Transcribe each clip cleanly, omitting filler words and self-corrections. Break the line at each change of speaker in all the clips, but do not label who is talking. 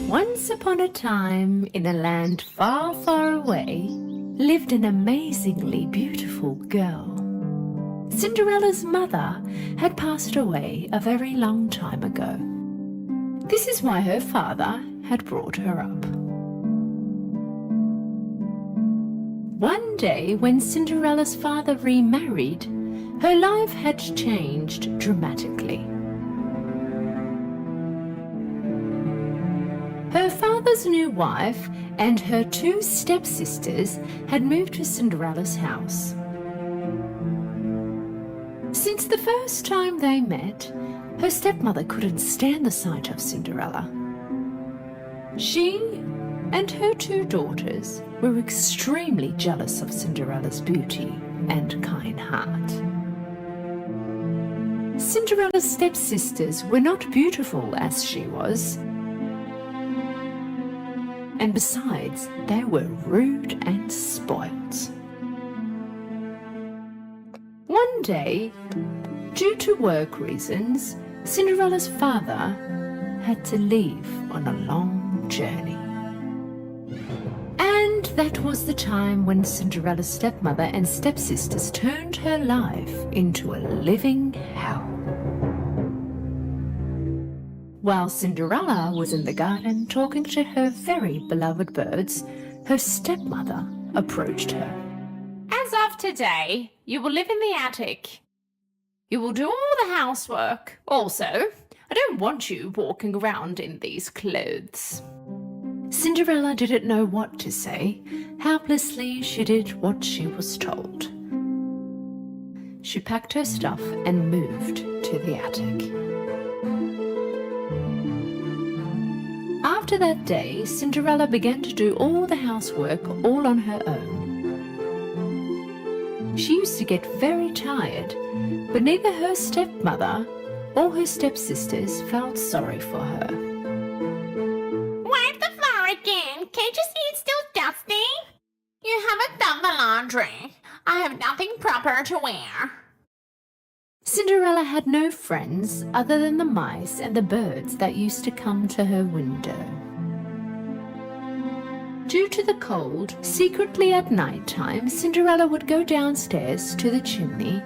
Once upon a time, in a land far, far away, lived an amazingly beautiful girl. Cinderella's mother had passed away a very long time ago. This is why her father had brought her up. One day, when Cinderella's father remarried, her life had changed dramatically. Her father's new wife and her two stepsisters had moved to Cinderella's house. Since the first time they met, her stepmother couldn't stand the sight of Cinderella. She and her two daughters were extremely jealous of Cinderella's beauty and kind heart. Cinderella's stepsisters were not beautiful as she was, and besides, they were rude and spoilt. One day, due to work reasons, Cinderella's father had to leave on a long journey. And that was the time when Cinderella's stepmother and stepsisters turned her life into a living hell. While Cinderella was in the garden talking to her very beloved birds, her stepmother approached her.
As of today, you will live in the attic. You will do all the housework. Also, I don't want you walking around in these clothes.
Cinderella didn't know what to say. Helplessly, she did what she was told. She packed her stuff and moved to the attic. After that day, Cinderella began to do all the housework all on her own. She used to get very tired, but neither her stepmother or her stepsisters felt sorry for her.
Wipe the floor again. Can't you see it's still dusty? You haven't done the laundry. I have nothing proper to wear.
Cinderella had no friends other than the mice and the birds that used to come to her window. Due to the cold, secretly at night time, Cinderella would go downstairs to the chimney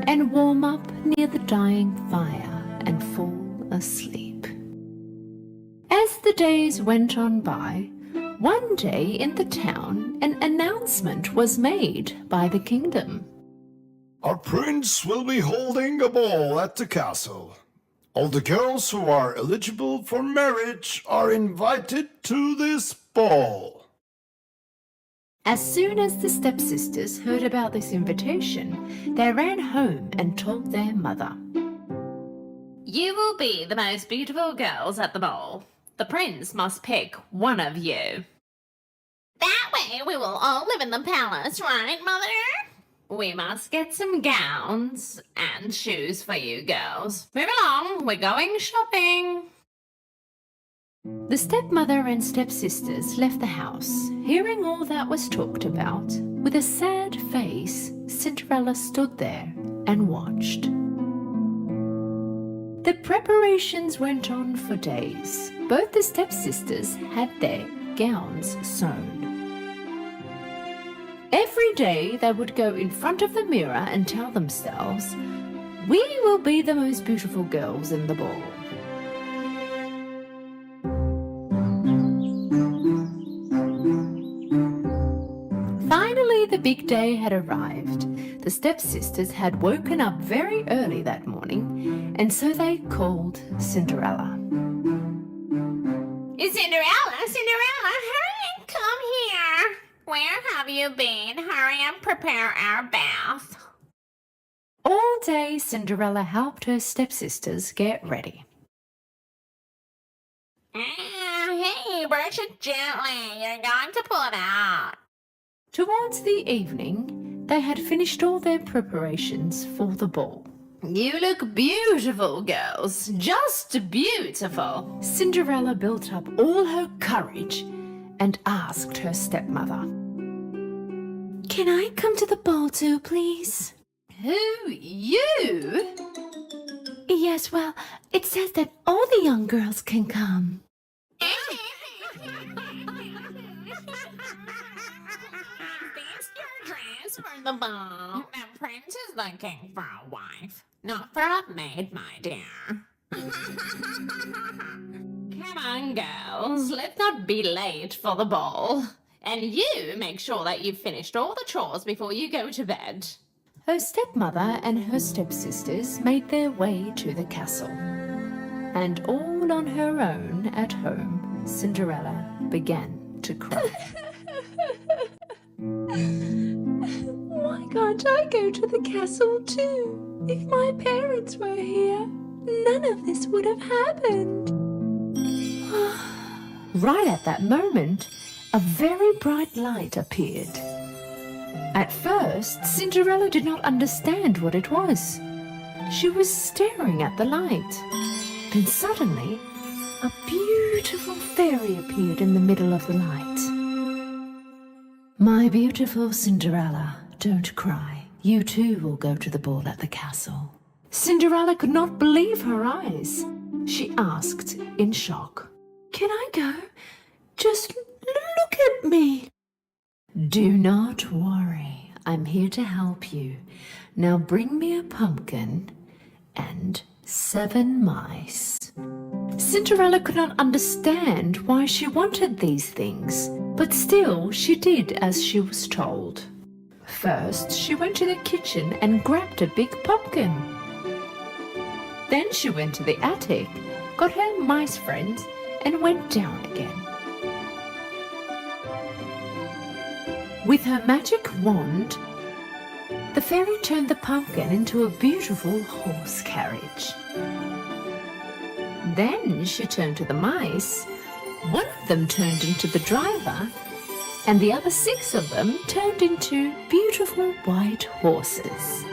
and warm up near the dying fire and fall asleep. As the days went on by, one day in the town, an announcement was made by the kingdom.
Our prince will be holding a ball at the castle. All the girls who are eligible for marriage are invited to this ball.
As soon as the stepsisters heard about this invitation, they ran home and told their mother.
You will be the most beautiful girls at the ball. The prince must pick one of you. That way we will all live in the palace, right, Mother? We must get some gowns and shoes for you girls. Move along, we're going shopping.
The stepmother and stepsisters left the house. Hearing all that was talked about, with a sad face, Cinderella stood there and watched. The preparations went on for days. Both the stepsisters had their gowns sewn. Every day they would go in front of the mirror and tell themselves, "We will be the most beautiful girls in the ball." Finally, the big day had arrived. The stepsisters had woken up very early that morning, and so they called Cinderella.
Cinderella, Cinderella, hurry and come here. Where have you been? Hurry and prepare our bath.
All day, Cinderella helped her stepsisters get ready.
Hey, brush it gently. You're going to pull it out.
Towards the evening, they had finished all their preparations for the ball.
You look beautiful, girls. Just beautiful.
Cinderella built up all her courage and asked her stepmother, "Can I come to the ball too, please?"
Who, you?
Yes, well, it says that all the young girls can come.
Is your dress for the ball? The prince is looking for a wife, not for a maid, my dear. Come on, girls, let's not be late for the ball. And you make sure that you've finished all the chores before you go to bed.
Her stepmother and her stepsisters made their way to the castle. And all on her own at home, Cinderella began to cry. Why can't I go to the castle too? If my parents were here, none of this would have happened. Right at that moment, a very bright light appeared. At first, Cinderella did not understand what it was. She was staring at the light. Then suddenly, a beautiful fairy appeared in the middle of the light. My beautiful Cinderella, don't cry. You too will go to the ball at the castle. Cinderella could not believe her eyes. She asked in shock, "Can I go? Just look at me." Do not worry. I'm here to help you. Now bring me a pumpkin and 7 mice. Cinderella could not understand why she wanted these things, but still she did as she was told. First, she went to the kitchen and grabbed a big pumpkin. Then she went to the attic, got her mice friends, and went down again. With her magic wand, the fairy turned the pumpkin into a beautiful horse carriage. Then she turned to the mice. One of them turned into the driver, and the other 6 of them turned into beautiful white horses.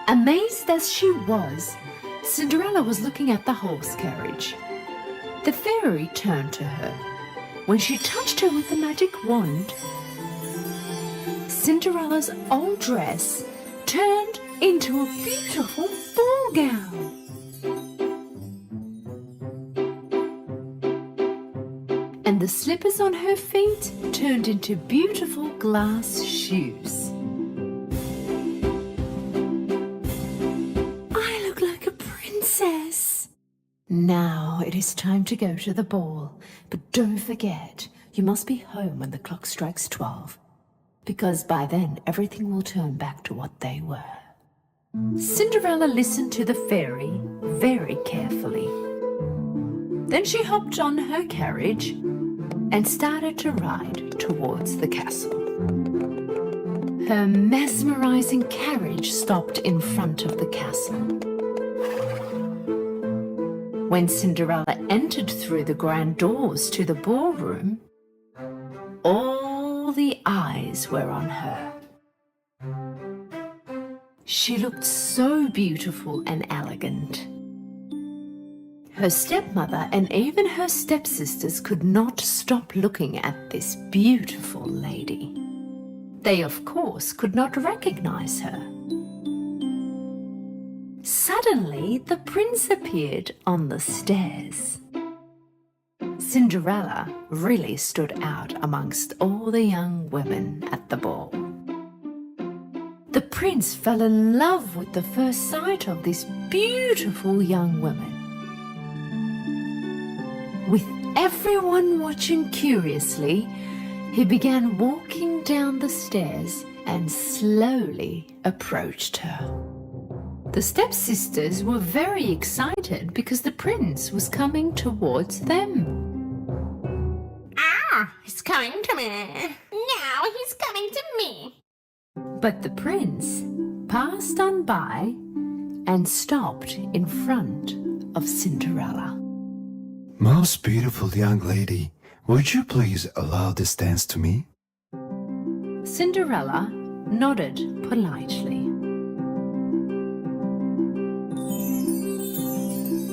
Amazed as she was, Cinderella was looking at the horse carriage. The fairy turned to her. When she touched her with the magic wand, Cinderella's old dress turned into a beautiful ball gown. And the slippers on her feet turned into beautiful glass shoes. I look like a princess. Now it is time to go to the ball, but don't forget, you must be home when the clock strikes 12, because by then everything will turn back to what they were. Cinderella listened to the fairy very carefully. Then she hopped on her carriage and started to ride towards the castle. Her mesmerizing carriage stopped in front of the castle. When Cinderella entered through the grand doors to the ballroom, all the eyes were on her. She looked so beautiful and elegant. Her stepmother and even her stepsisters could not stop looking at this beautiful lady. They, of course, could not recognize her. Suddenly, the prince appeared on the stairs. Cinderella really stood out amongst all the young women at the ball. The prince fell in love with the first sight of this beautiful young woman. With everyone watching curiously, he began walking down the stairs and slowly approached her. The stepsisters were very excited because the prince was coming towards them.
He's coming to me. Now he's coming to me.
But the prince passed on by and stopped in front of Cinderella.
Most beautiful young lady, would you please allow this dance to me?
Cinderella nodded politely.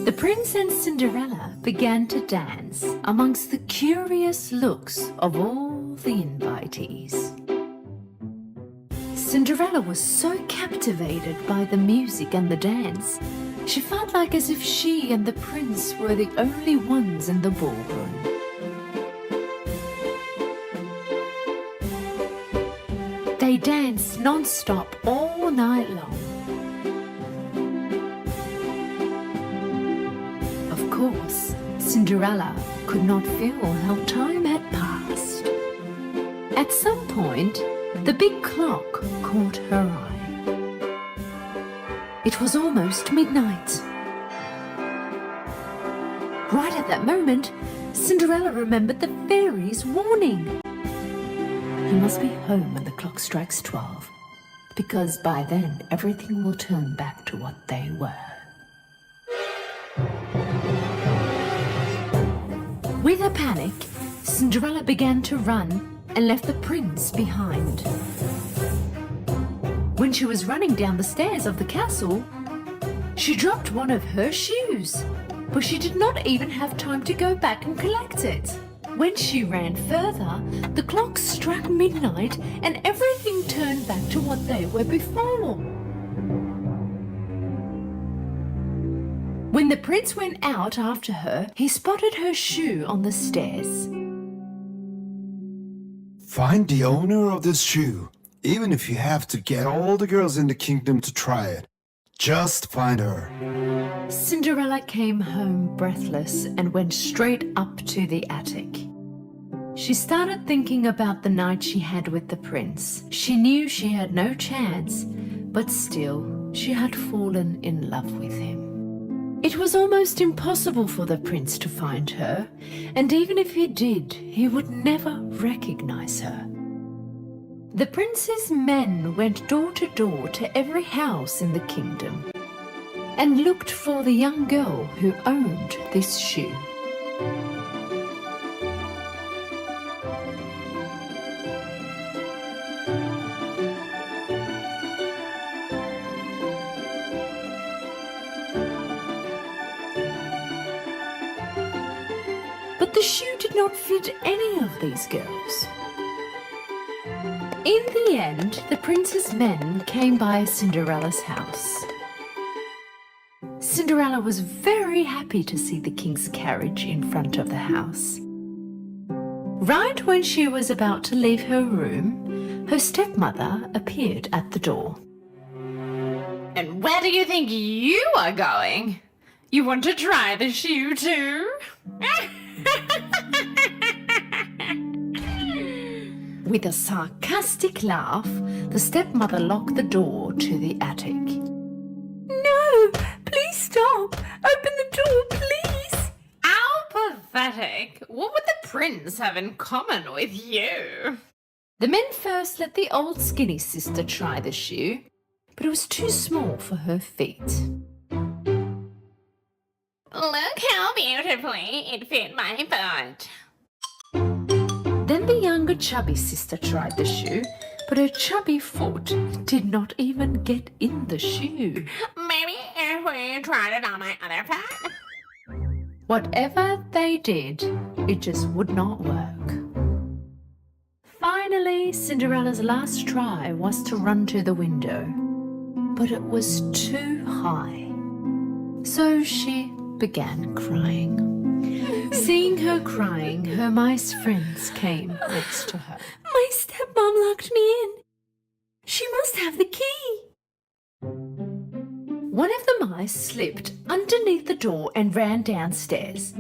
The prince and Cinderella began to dance amongst the curious looks of all the invitees. Cinderella was so captivated by the music and the dance, she felt like as if she and the prince were the only ones in the ballroom. They danced non-stop all night long. Of course, Cinderella could not feel how time had passed. At some point, the big clock caught her eye. It was almost midnight. Right at that moment, Cinderella remembered the fairy's warning. You must be home when the clock strikes 12, because by then everything will turn back to what they were. With a panic, Cinderella began to run and left the prince behind. When she was running down the stairs of the castle, she dropped one of her shoes, but she did not even have time to go back and collect it. When she ran further, the clock struck midnight and everything turned back to what they were before. When the prince went out after her, he spotted her shoe on the stairs.
Find the owner of this shoe, even if you have to get all the girls in the kingdom to try it. Just find her.
Cinderella came home breathless and went straight up to the attic. She started thinking about the night she had with the prince. She knew she had no chance, but still, she had fallen in love with him. It was almost impossible for the prince to find her, and even if he did, he would never recognize her. The prince's men went door to door to every house in the kingdom and looked for the young girl who owned this shoe. But the shoe did not fit any of these girls. In the end, the prince's men came by Cinderella's house. Cinderella was very happy to see the king's carriage in front of the house. Right when she was about to leave her room, her stepmother appeared at the door.
And where do you think you are going? You want to try the shoe too?
With a sarcastic laugh, the stepmother locked the door to the attic. No, please stop. Open the door, please.
How pathetic. What would the prince have in common with you?
The men first let the old skinny sister try the shoe, but it was too small for her feet.
Look how beautifully it fit my foot.
Then the younger chubby sister tried the shoe, but her chubby foot did not even get in the shoe.
Maybe if we tried it on my other foot?
Whatever they did, it just would not work. Finally, Cinderella's last try was to run to the window, but it was too high. So she began crying. Seeing her crying, her mice friends came next to her. My stepmom locked me in. She must have the key. One of the mice slipped underneath the door and ran downstairs.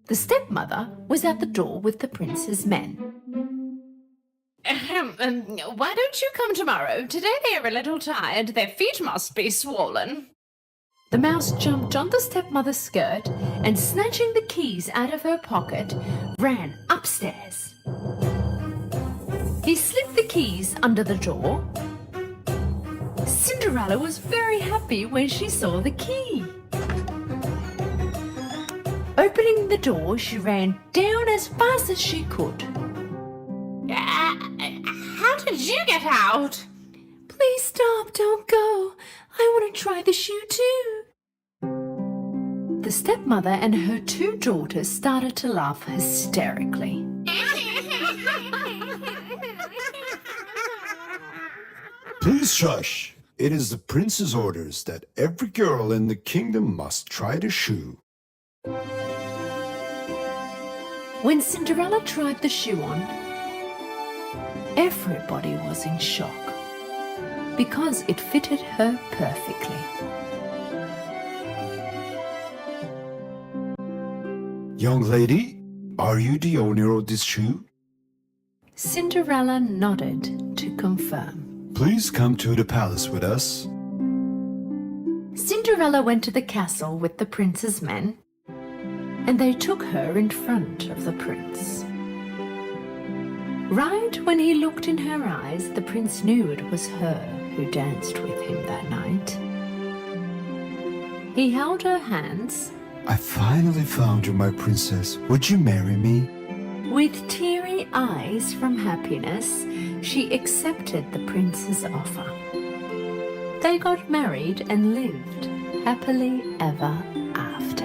The stepmother was at the door with the prince's men.
Why don't you come tomorrow? Today they are a little tired. Their feet must be swollen.
The mouse jumped on the stepmother's skirt and, snatching the keys out of her pocket, ran upstairs. He slipped the keys under the door. Cinderella was very happy when she saw the key. Opening the door, she ran down as fast as she could.
How did you get out?
Please stop, don't go. I want to try the shoe too. The stepmother and her two daughters started to laugh hysterically.
Please shush. It is the prince's orders that every girl in the kingdom must try the shoe.
When Cinderella tried the shoe on, everybody was in shock because it fitted her perfectly.
Young lady, are you the owner of this shoe?
Cinderella nodded to confirm.
Please come to the palace with us.
Cinderella went to the castle with the prince's men, and they took her in front of the prince. Right when he looked in her eyes, the prince knew it was her who danced with him that night. He held her hands.
I finally found you, my princess. Would you marry me?
With teary eyes from happiness, she accepted the prince's offer. They got married and lived happily ever after.